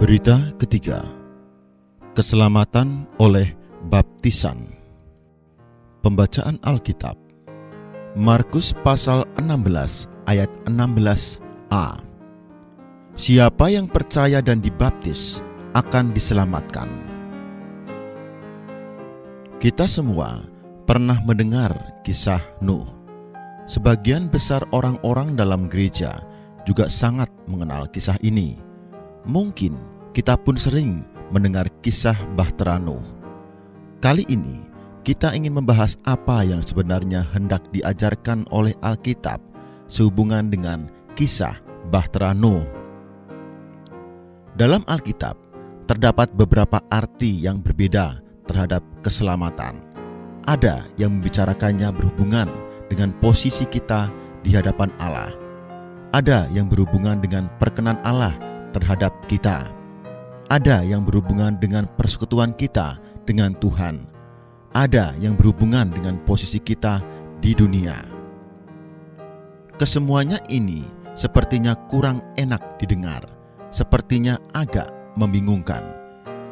Berita ketiga, keselamatan oleh baptisan. Pembacaan Alkitab, Markus pasal 16 ayat 16a. Siapa yang percaya dan dibaptis akan diselamatkan. Kita semua pernah mendengar kisah Nuh. Sebagian besar orang-orang dalam gereja juga sangat mengenal kisah ini. Mungkin kita pun sering mendengar kisah Bahtera Nuh. Kali ini kita ingin membahas apa yang sebenarnya hendak diajarkan oleh Alkitab sehubungan dengan kisah Bahtera Nuh. Dalam Alkitab terdapat beberapa arti yang berbeda terhadap keselamatan. Ada yang membicarakannya berhubungan dengan posisi kita di hadapan Allah. Ada yang berhubungan dengan perkenan Allah terhadap kita. Ada yang berhubungan dengan persekutuan kita dengan Tuhan. Ada yang berhubungan dengan posisi kita di dunia. Kesemuanya ini sepertinya kurang enak didengar, sepertinya agak membingungkan.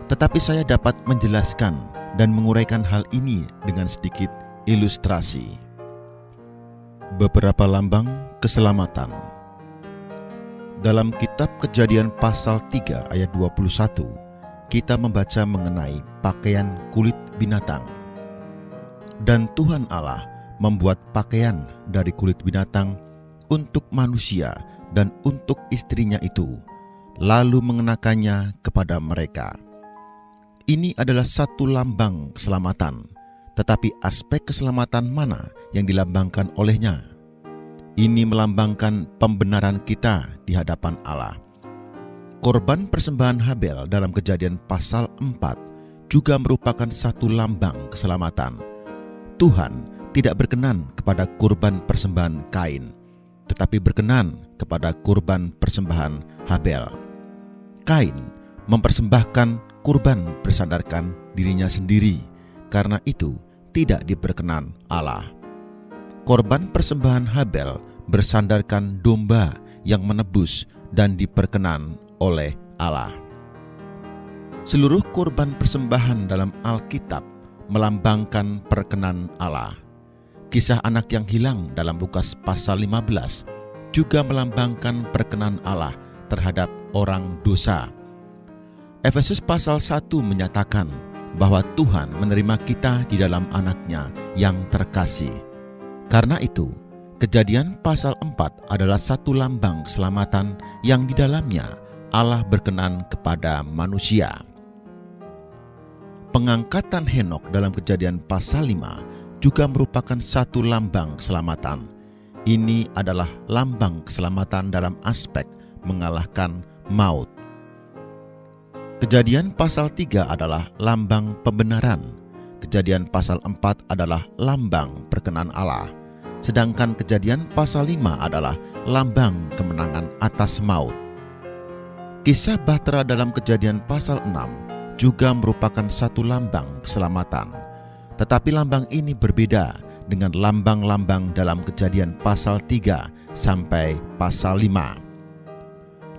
Tetapi saya dapat menjelaskan dan menguraikan hal ini dengan sedikit ilustrasi. Beberapa lambang keselamatan. Dalam kitab Kejadian pasal 3 ayat 21, kita membaca mengenai pakaian kulit binatang. Dan Tuhan Allah membuat pakaian dari kulit binatang untuk manusia dan untuk istrinya itu, lalu mengenakannya kepada mereka. Ini adalah satu lambang keselamatan, tetapi aspek keselamatan mana yang dilambangkan olehnya? Ini melambangkan pembenaran kita di hadapan Allah. Korban persembahan Habel dalam Kejadian pasal 4 juga merupakan satu lambang keselamatan. Tuhan tidak berkenan kepada kurban persembahan Kain, tetapi berkenan kepada kurban persembahan Habel. Kain mempersembahkan kurban bersandarkan dirinya sendiri, karena itu tidak diperkenan Allah. Korban persembahan Habel bersandarkan domba yang menebus dan diperkenan oleh Allah. Seluruh korban persembahan dalam Alkitab melambangkan perkenan Allah. Kisah anak yang hilang dalam Lukas pasal 15 juga melambangkan perkenan Allah terhadap orang dosa. Efesus pasal 1 menyatakan bahwa Tuhan menerima kita di dalam anaknya yang terkasih. Karena itu, Kejadian pasal 4 adalah satu lambang keselamatan yang di dalamnya Allah berkenan kepada manusia. Pengangkatan Henokh dalam Kejadian pasal 5 juga merupakan satu lambang keselamatan. Ini adalah lambang keselamatan dalam aspek mengalahkan maut. Kejadian pasal 3 adalah lambang pembenaran. Kejadian pasal 4 adalah lambang perkenan Allah. Sedangkan Kejadian pasal 5 adalah lambang kemenangan atas maut. Kisah bahtera dalam Kejadian pasal 6 juga merupakan satu lambang keselamatan. Tetapi lambang ini berbeda dengan lambang-lambang dalam Kejadian pasal 3 sampai pasal 5.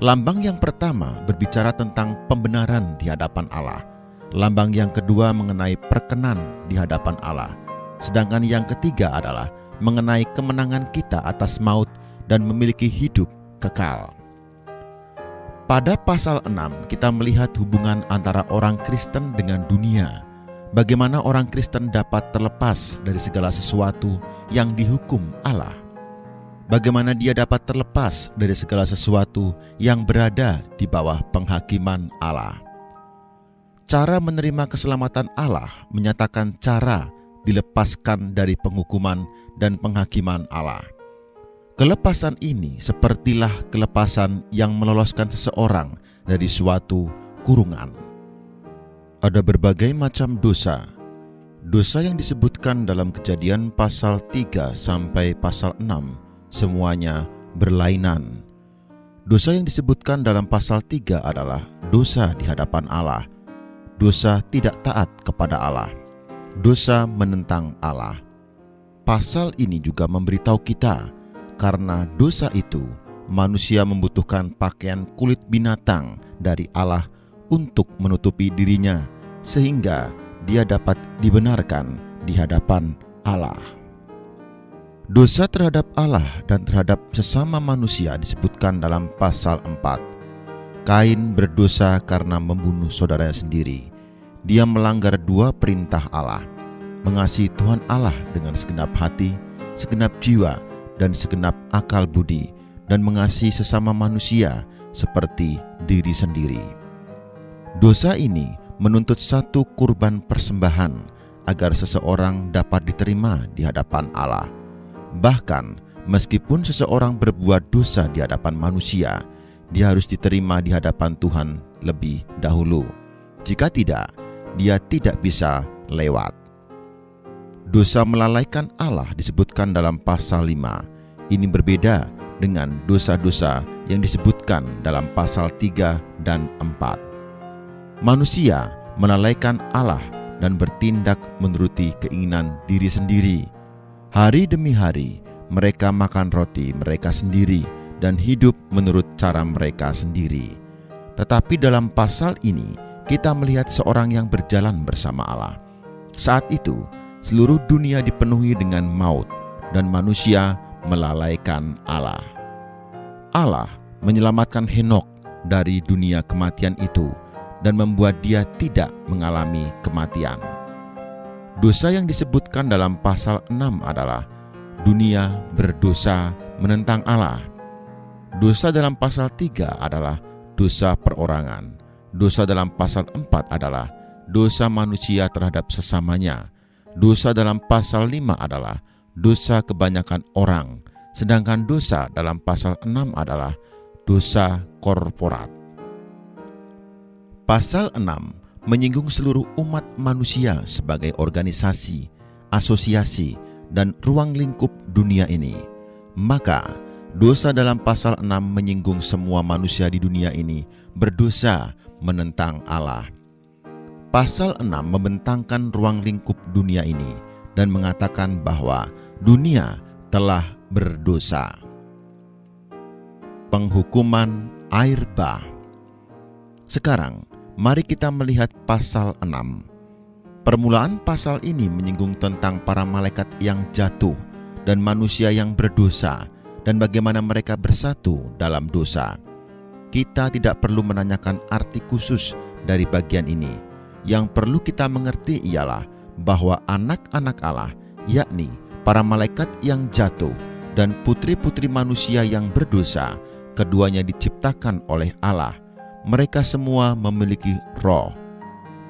Lambang yang pertama berbicara tentang pembenaran di hadapan Allah. Lambang yang kedua mengenai perkenan di hadapan Allah. Sedangkan yang ketiga adalah mengenai kemenangan kita atas maut dan memiliki hidup kekal. Pada pasal 6 kita melihat hubungan antara orang Kristen dengan dunia. Bagaimana orang Kristen dapat terlepas dari segala sesuatu yang dihukum Allah. Bagaimana dia dapat terlepas dari segala sesuatu yang berada di bawah penghakiman Allah. Cara menerima keselamatan Allah menyatakan cara dilepaskan dari penghukuman dan penghakiman Allah. Kelepasan ini sepertilah kelepasan yang meloloskan seseorang dari suatu kurungan. Ada berbagai macam dosa. Dosa yang disebutkan dalam Kejadian pasal 3 sampai pasal 6 semuanya berlainan. Dosa yang disebutkan dalam pasal 3 adalah dosa di hadapan Allah, dosa tidak taat kepada Allah, dosa menentang Allah. Pasal ini juga memberitahu kita, karena dosa itu manusia membutuhkan pakaian kulit binatang dari Allah untuk menutupi dirinya, sehingga dia dapat dibenarkan di hadapan Allah. Dosa terhadap Allah dan terhadap sesama manusia disebutkan dalam pasal 4. Kain berdosa karena membunuh saudaranya sendiri. Dia melanggar dua perintah Allah, mengasihi Tuhan Allah dengan segenap hati, segenap jiwa, dan segenap akal budi, dan mengasihi sesama manusia seperti diri sendiri. Dosa ini menuntut satu kurban persembahan agar seseorang dapat diterima di hadapan Allah. Bahkan meskipun seseorang berbuat dosa di hadapan manusia, dia harus diterima di hadapan Tuhan lebih dahulu. Jika tidak, dia tidak bisa lewat. Dosa melalaikan Allah disebutkan dalam pasal 5. Ini berbeda dengan dosa-dosa yang disebutkan dalam pasal 3 dan 4. Manusia melalaikan Allah dan bertindak menuruti keinginan diri sendiri. Hari demi hari mereka makan roti mereka sendiri dan hidup menurut cara mereka sendiri. Tetapi dalam pasal ini, kita melihat seorang yang berjalan bersama Allah. Saat itu, seluruh dunia dipenuhi dengan maut, dan manusia melalaikan Allah. Allah menyelamatkan Henokh dari dunia kematian itu dan membuat dia tidak mengalami kematian. Dosa yang disebutkan dalam pasal 6 adalah dunia berdosa menentang Allah. Dosa dalam pasal 3 adalah dosa perorangan. Dosa dalam pasal 4 adalah dosa manusia terhadap sesamanya. Dosa dalam pasal 5 adalah dosa kebanyakan orang. Sedangkan dosa dalam pasal 6 adalah dosa korporat. Pasal 6 menyinggung seluruh umat manusia sebagai organisasi, asosiasi, dan ruang lingkup dunia ini. Maka, dosa dalam pasal 6 menyinggung semua manusia di dunia ini berdosa menentang Allah. Pasal 6 membentangkan ruang lingkup dunia ini dan mengatakan bahwa dunia telah berdosa. Penghukuman air bah. Sekarang, mari kita melihat pasal 6. Permulaan pasal ini menyinggung tentang para malaikat yang jatuh dan manusia yang berdosa dan bagaimana mereka bersatu dalam dosa. Kita tidak perlu menanyakan arti khusus dari bagian ini. Yang perlu kita mengerti ialah bahwa anak-anak Allah, yakni para malaikat yang jatuh dan putri-putri manusia yang berdosa, keduanya diciptakan oleh Allah. Mereka semua memiliki roh.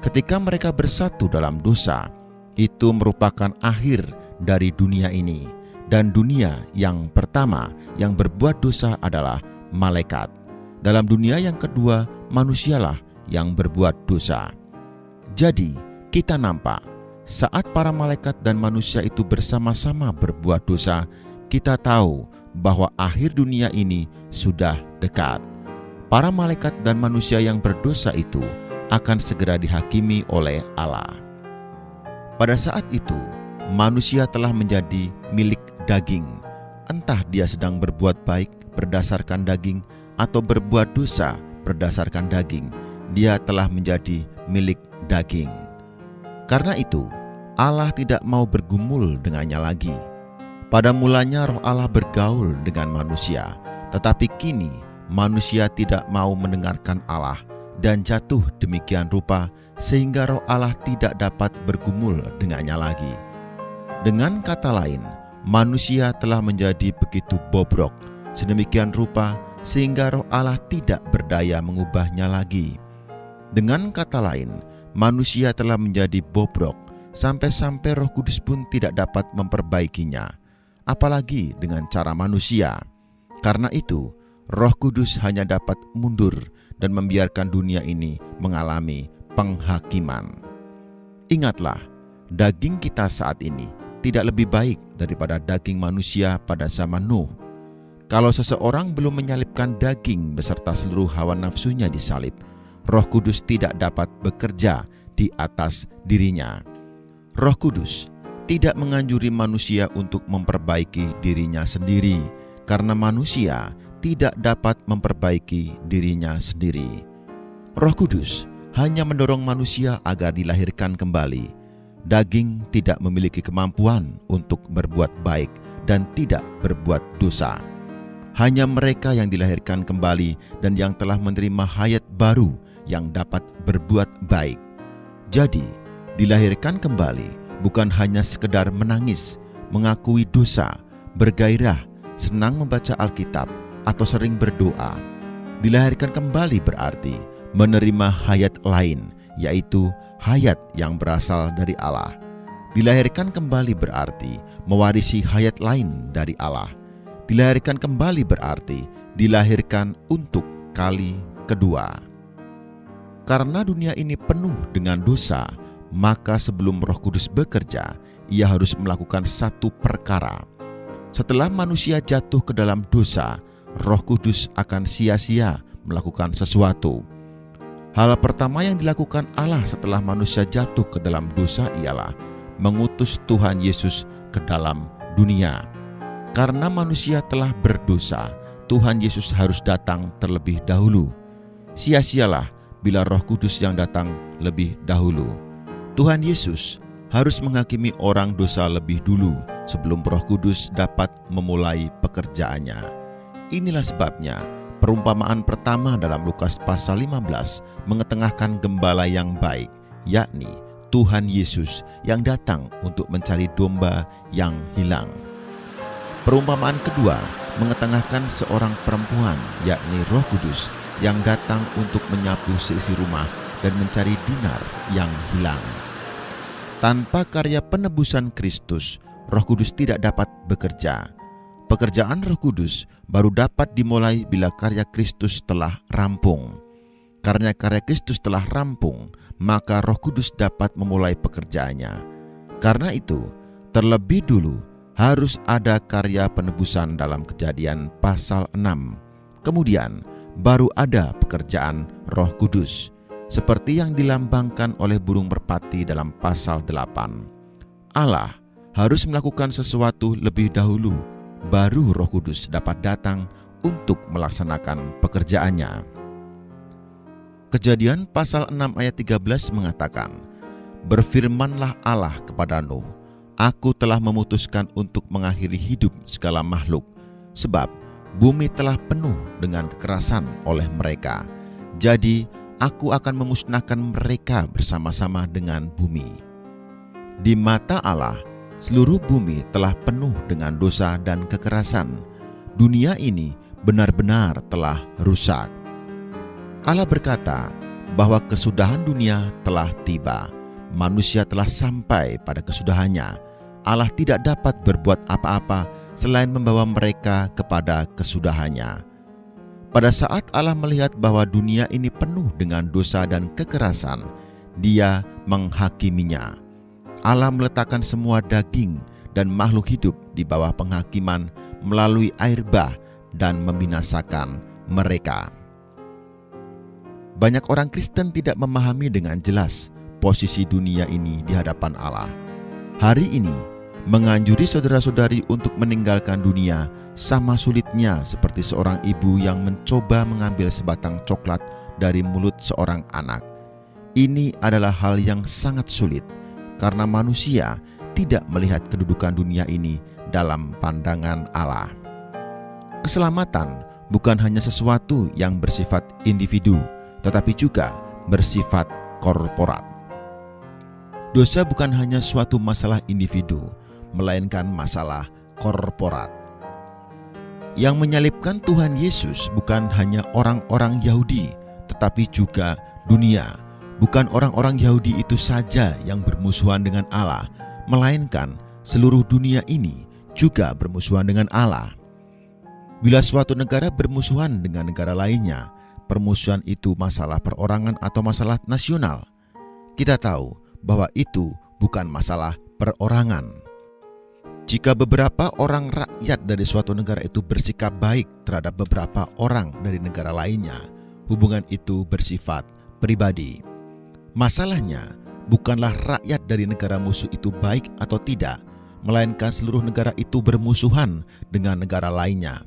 Ketika mereka bersatu dalam dosa, itu merupakan akhir dari dunia ini. Dan dunia yang pertama yang berbuat dosa adalah malaikat. Dalam dunia yang kedua, manusialah yang berbuat dosa. Jadi, kita nampak saat para malaikat dan manusia itu bersama-sama berbuat dosa, kita tahu bahwa akhir dunia ini sudah dekat. Para malaikat dan manusia yang berdosa itu akan segera dihakimi oleh Allah. Pada saat itu, manusia telah menjadi milik daging. Entah dia sedang berbuat baik berdasarkan daging atau berbuat dosa berdasarkan daging, dia telah menjadi milik daging. Karena itu, Allah tidak mau bergumul dengannya lagi. Pada mulanya roh Allah bergaul dengan manusia, tetapi kini manusia tidak mau mendengarkan Allah dan jatuh demikian rupa sehingga roh Allah tidak dapat bergumul dengannya lagi. Dengan kata lain, manusia telah menjadi begitu bobrok sedemikian rupa sehingga roh Allah tidak berdaya mengubahnya lagi. Dengan kata lain, manusia telah menjadi bobrok sampai-sampai Roh Kudus pun tidak dapat memperbaikinya, apalagi dengan cara manusia. Karena itu, Roh Kudus hanya dapat mundur dan membiarkan dunia ini mengalami penghakiman. Ingatlah, daging kita saat ini tidak lebih baik daripada daging manusia pada zaman Nuh. Kalau seseorang belum menyalibkan daging beserta seluruh hawa nafsunya disalib, Roh Kudus tidak dapat bekerja di atas dirinya. Roh Kudus tidak menganjuri manusia untuk memperbaiki dirinya sendiri, karena manusia tidak dapat memperbaiki dirinya sendiri. Roh Kudus hanya mendorong manusia agar dilahirkan kembali. Daging tidak memiliki kemampuan untuk berbuat baik dan tidak berbuat dosa. Hanya mereka yang dilahirkan kembali dan yang telah menerima hayat baru yang dapat berbuat baik. Jadi, dilahirkan kembali bukan hanya sekedar menangis, mengakui dosa, bergairah, senang membaca Alkitab, atau sering berdoa. Dilahirkan kembali berarti menerima hayat lain, yaitu hayat yang berasal dari Allah. Dilahirkan kembali berarti mewarisi hayat lain dari Allah. Dilahirkan kembali berarti dilahirkan untuk kali kedua. Karena dunia ini penuh dengan dosa, maka sebelum Roh Kudus bekerja, ia harus melakukan satu perkara. Setelah manusia jatuh ke dalam dosa, Roh Kudus akan sia-sia melakukan sesuatu. Hal pertama yang dilakukan Allah setelah manusia jatuh ke dalam dosa ialah mengutus Tuhan Yesus ke dalam dunia. Karena manusia telah berdosa, Tuhan Yesus harus datang terlebih dahulu. Sia-sialah bila Roh Kudus yang datang lebih dahulu. Tuhan Yesus harus menghakimi orang dosa lebih dulu sebelum Roh Kudus dapat memulai pekerjaannya. Inilah sebabnya perumpamaan pertama dalam Lukas pasal 15 mengetengahkan gembala yang baik, yakni Tuhan Yesus yang datang untuk mencari domba yang hilang. Perumpamaan kedua mengetengahkan seorang perempuan, yakni Roh Kudus yang datang untuk menyapu seisi rumah dan mencari dinar yang hilang. Tanpa karya penebusan Kristus, Roh Kudus tidak dapat bekerja. Pekerjaan Roh Kudus baru dapat dimulai bila karya Kristus telah rampung. Karena karya Kristus telah rampung, maka Roh Kudus dapat memulai pekerjaannya. Karena itu, terlebih dulu harus ada karya penebusan dalam Kejadian pasal 6. Kemudian baru ada pekerjaan Roh Kudus, seperti yang dilambangkan oleh burung merpati dalam pasal 8. Allah harus melakukan sesuatu lebih dahulu, baru Roh Kudus dapat datang untuk melaksanakan pekerjaannya. Kejadian pasal 6 ayat 13 mengatakan, "Berfirmanlah Allah kepada Nuh, Aku telah memutuskan untuk mengakhiri hidup segala makhluk, sebab bumi telah penuh dengan kekerasan oleh mereka. Jadi aku akan memusnahkan mereka bersama-sama dengan bumi." Di mata Allah, seluruh bumi telah penuh dengan dosa dan kekerasan. Dunia ini benar-benar telah rusak. Allah berkata bahwa kesudahan dunia telah tiba. Manusia telah sampai pada kesudahannya. Allah tidak dapat berbuat apa-apa selain membawa mereka kepada kesudahannya. Pada saat Allah melihat bahwa dunia ini penuh dengan dosa dan kekerasan, Dia menghakiminya. Allah meletakkan semua daging dan makhluk hidup di bawah penghakiman melalui air bah dan membinasakan mereka. Banyak orang Kristen tidak memahami dengan jelas posisi dunia ini di hadapan Allah. Hari ini, menganjuri saudara-saudari untuk meninggalkan dunia sama sulitnya seperti seorang ibu yang mencoba mengambil sebatang coklat dari mulut seorang anak. Ini adalah hal yang sangat sulit karena manusia tidak melihat kedudukan dunia ini dalam pandangan Allah. Keselamatan bukan hanya sesuatu yang bersifat individu, tetapi juga bersifat korporat. Dosa bukan hanya suatu masalah individu, melainkan masalah korporat. Yang menyalibkan Tuhan Yesus bukan hanya orang-orang Yahudi, tetapi juga dunia. Bukan orang-orang Yahudi itu saja yang bermusuhan dengan Allah, melainkan seluruh dunia ini juga bermusuhan dengan Allah. Bila suatu negara bermusuhan dengan negara lainnya, permusuhan itu masalah perorangan atau masalah nasional. Kita tahu bahwa itu bukan masalah perorangan. Jika beberapa orang rakyat dari suatu negara itu bersikap baik terhadap beberapa orang dari negara lainnya, hubungan itu bersifat pribadi. Masalahnya bukanlah rakyat dari negara musuh itu baik atau tidak, melainkan seluruh negara itu bermusuhan dengan negara lainnya.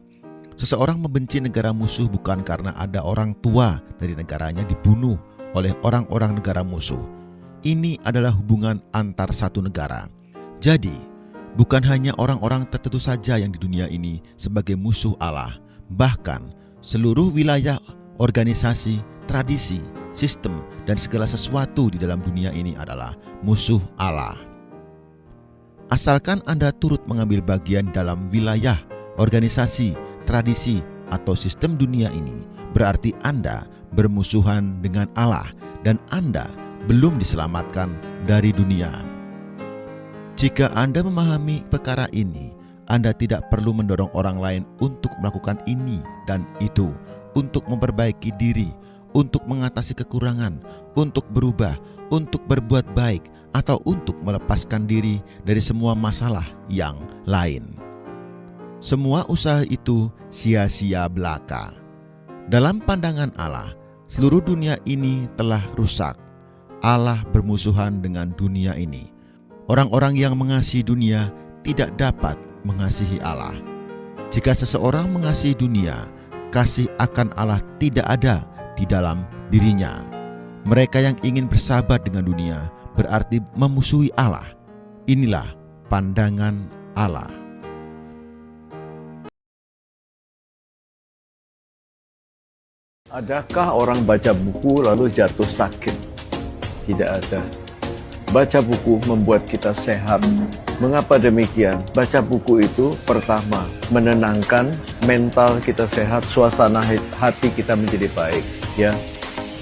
Seseorang membenci negara musuh bukan karena ada orang tua dari negaranya dibunuh oleh orang-orang negara musuh. Ini adalah hubungan antar satu negara. Jadi, bukan hanya orang-orang tertentu saja yang di dunia ini sebagai musuh Allah, bahkan seluruh wilayah, organisasi, tradisi, sistem, dan segala sesuatu di dalam dunia ini adalah musuh Allah. Asalkan Anda turut mengambil bagian dalam wilayah, organisasi, tradisi, atau sistem dunia ini, berarti Anda bermusuhan dengan Allah dan Anda belum diselamatkan dari dunia. Jika Anda memahami perkara ini, Anda tidak perlu mendorong orang lain untuk melakukan ini dan itu, untuk memperbaiki diri, untuk mengatasi kekurangan, untuk berubah, untuk berbuat baik, atau untuk melepaskan diri dari semua masalah yang lain. Semua usaha itu sia-sia belaka. Dalam pandangan Allah, seluruh dunia ini telah rusak. Allah bermusuhan dengan dunia ini. Orang-orang yang mengasihi dunia tidak dapat mengasihi Allah. Jika seseorang mengasihi dunia, kasih akan Allah tidak ada di dalam dirinya. Mereka yang ingin bersahabat dengan dunia berarti memusuhi Allah. Inilah pandangan Allah. Adakah orang baca buku lalu jatuh sakit? Tidak ada. Baca buku membuat kita sehat. Mengapa demikian? Baca buku itu pertama menenangkan mental kita sehat, suasana hati kita menjadi baik. Ya,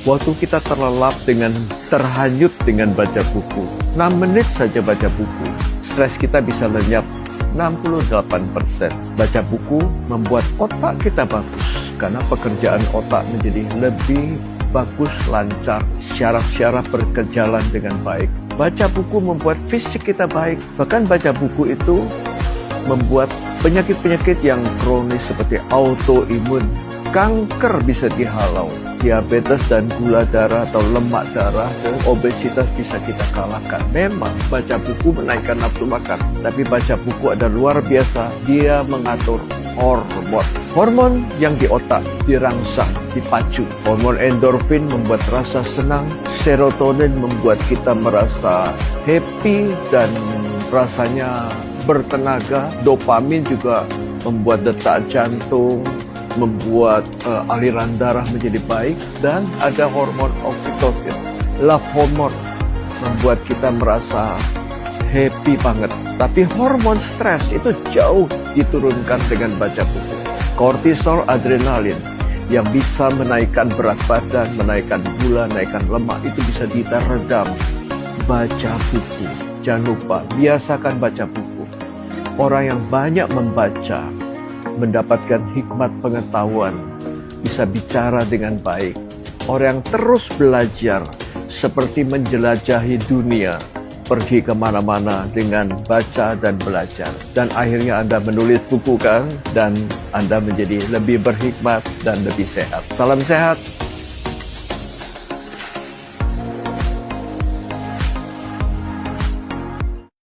waktu kita terhanyut dengan baca buku, 6 menit saja baca buku, stres kita bisa lenyap 68%. Baca buku membuat otak kita bagus, karena pekerjaan otak menjadi lebih bagus, lancar, syaraf-syaraf berjalan dengan baik. Baca buku membuat fisik kita baik. Bahkan baca buku itu membuat penyakit-penyakit yang kronis seperti autoimun, kanker bisa dihalau, diabetes dan gula darah atau lemak darah dan obesitas bisa kita kalahkan. Memang baca buku menaikkan nafsu makan, tapi baca buku ada luar biasa, dia mengatur hormon. Hormon yang di otak dirangsang, dipacu. Hormon endorfin membuat rasa senang, serotonin membuat kita merasa happy dan rasanya bertenaga. Dopamin juga membuat detak jantung, membuat aliran darah menjadi baik. Dan ada hormon oksitosin, love hormone, membuat kita merasa happy banget. Tapi hormon stres itu jauh diturunkan dengan baca buku. Kortisol, adrenalin yang bisa menaikkan berat badan, menaikkan gula, menaikkan lemak, itu bisa kita redam. Baca buku. Jangan lupa, biasakan baca buku. Orang yang banyak membaca mendapatkan hikmat pengetahuan, bisa bicara dengan baik. Orang yang terus belajar seperti menjelajahi dunia, pergi kemana-mana dengan baca dan belajar. Dan akhirnya Anda menulis buku kan, dan Anda menjadi lebih berhikmat dan lebih sehat. Salam sehat.